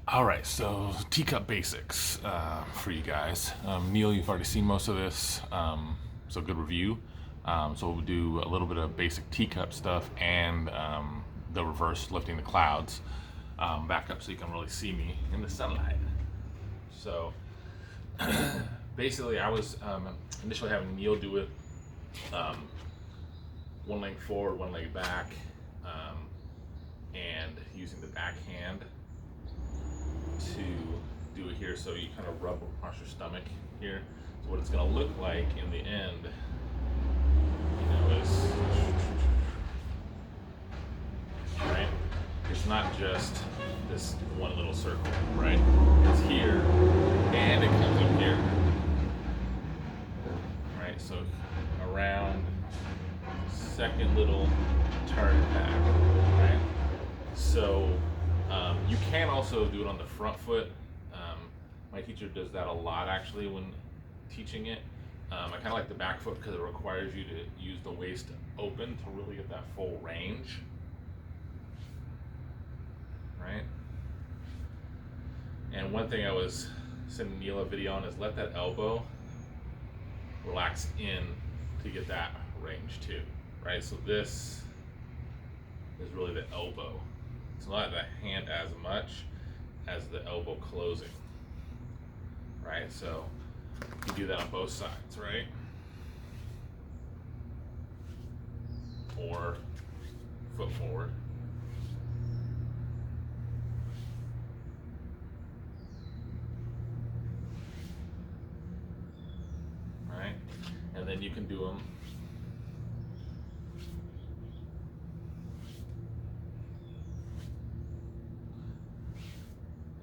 All right, so teacup basics for you guys. Neil, you've already seen most of this, so good review. So we'll do a little bit of basic teacup stuff and the reverse lifting the clouds back up so you can really see me in the sunlight. So basically, I was initially having Neil do it one leg forward, one leg back, and using the backhand to do it here. So you kind of rub across your stomach here. So what it's going to look like in the end, is right. It's not just this one little circle, right? It's here, and it comes up here, right? So around second little turn back, right? So you can also do it on the front foot. My teacher does that a lot actually when teaching it. I kind of like the back foot because it requires you to use the waist open to really get that full range, right? And one thing I was sending Neil a video on is let that elbow relax in to get that range too, right? So this is really the elbow. It's not the hand as much as the elbow closing, right? So you do that on both sides, right? Or foot forward. Right? And then you can do them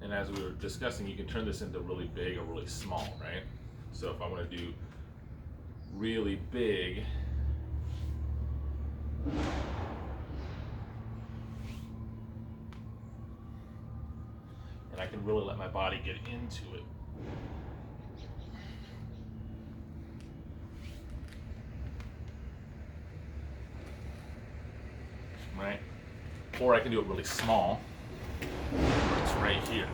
and as we were discussing, you can turn this into really big or really small, right? So if I want to do really big, and I can really let my body get into it. Right? Or I can do it really small. It's right here.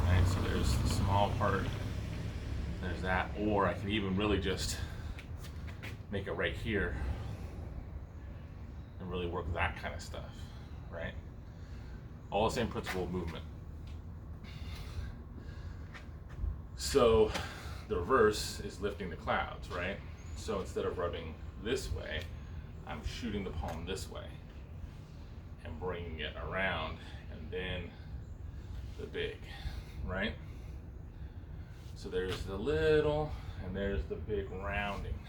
Right, so there's the small part, there's that, or I can even really just make it right here and really work that kind of stuff, right? All the same principle of movement. So the reverse is lifting the clouds, right? So instead of rubbing this way, I'm shooting the palm this way and bringing it around, and then the big, right? So there's the little and there's the big rounding.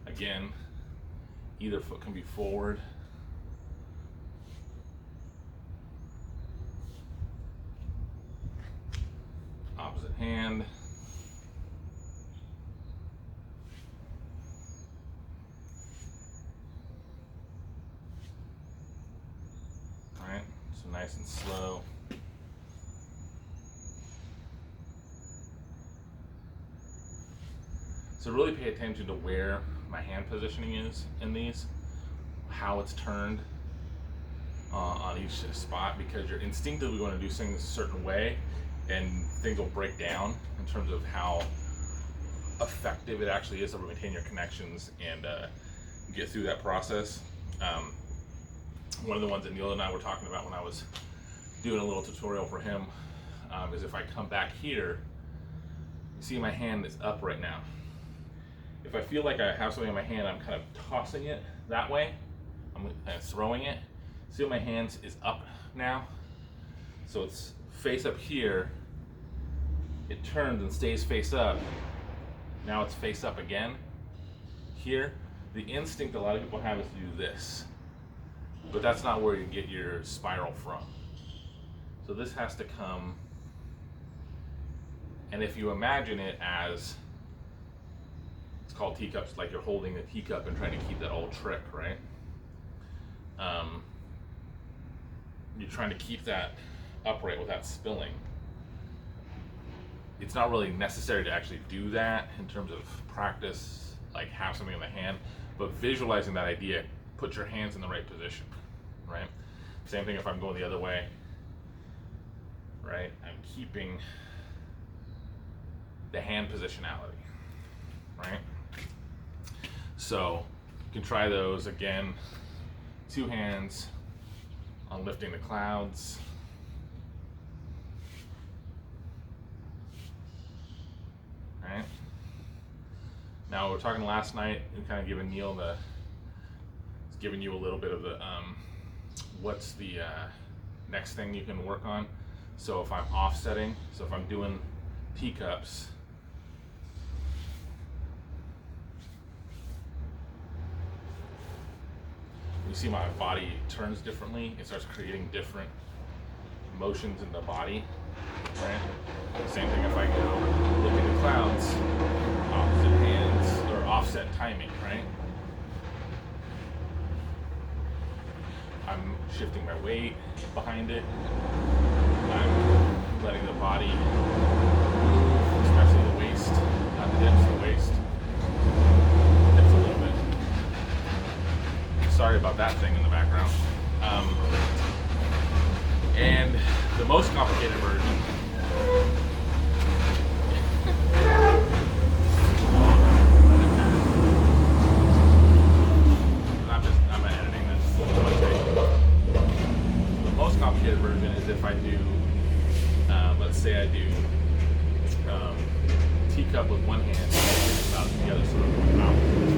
Again, either foot can be forward, opposite hand, right? So nice and slow. So really pay attention to where my hand positioning is in these, how it's turned on each spot, because you're instinctively going to do things a certain way and things will break down in terms of how effective it actually is to maintain your connections and get through that process. One of the ones that Neil and I were talking about when I was doing a little tutorial for him is if I come back here, you see my hand is up right now. If I feel like I have something in my hand, I'm kind of tossing it that way. I'm throwing it. See how my hand is up now? So it's face up here. It turns and stays face up. Now it's face up again. Here, the instinct a lot of people have is to do this. But that's not where you get your spiral from. So this has to come, and if you imagine it as, it's called teacups, like you're holding a teacup and trying to keep that old trick, right? You're trying to keep that upright without spilling. It's not really necessary to actually do that in terms of practice, like have something in the hand, but visualizing that idea put your hands in the right position, right? Same thing if I'm going the other way, right? I'm keeping the hand positionality, right? So you can try those again, 2 hands on lifting the clouds. Right? Now we were talking last night and kind of giving Neil giving you a little bit of the what's the next thing you can work on. So if I'm offsetting, so if I'm doing teacups, you see my body turns differently. It starts creating different motions in the body, right? Same thing if I go look at the clouds, opposite hands or offset timing, right? I'm shifting my weight behind it. I'm letting the body move, especially the waist, not the hips, the waist. Hips a little bit. Sorry about that thing in the background. And the most complicated version I'm editing this. The most complicated version is if I do, let's say I do teacup with one hand and out the other, sort of opposites,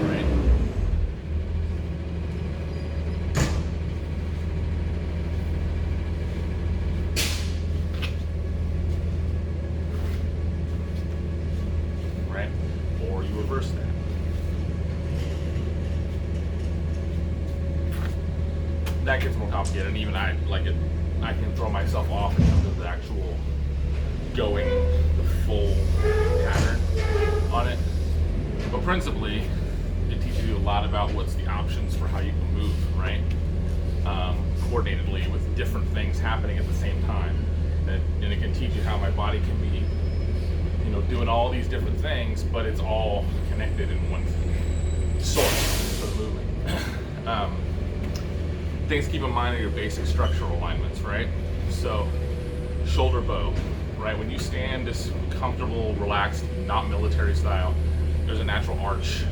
right? Or you reverse that. That gets more complicated, and even I can throw myself off in terms of the actual going the full pattern on it. But principally, it teaches you a lot about what's the options for how you can move, right? Coordinatedly with different things happening at the same time. And it can teach you how my body can be, doing all these different things, but it's all connected in one source for the movement. Things to keep in mind are your basic structural alignments, right? So, shoulder bow, right? When you stand this comfortable, relaxed, not military style, there's a natural arch,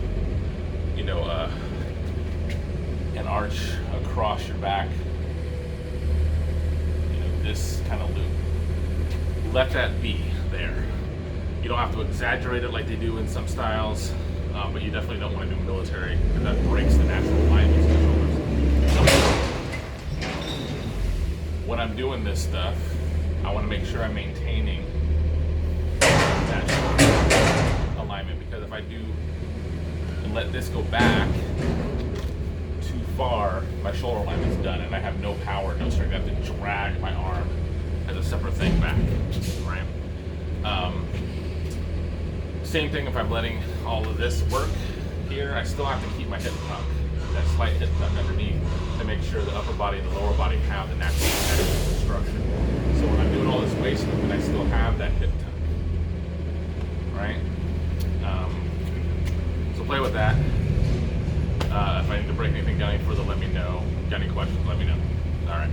an arch across your back, this kind of loop. Let that be there. You don't have to exaggerate it like they do in some styles, but you definitely don't want to do military because that breaks the natural alignments of the shoulders. When I'm doing this stuff, I want to make sure I'm maintaining that alignment, because if I do and let this go back too far, my shoulder alignment's done and I have no power, no strength. I have to drag my arm as a separate thing back, right? Same thing if I'm letting all of this work here, I still have to keep my hip tuck, that slight hip tuck underneath, to make sure the upper body and the lower body have the natural structure. So when I'm doing all this waist movement, I still have that hip tuck, right? So play with that. If I need to break anything down any further, let me know. Got any questions, let me know. All right.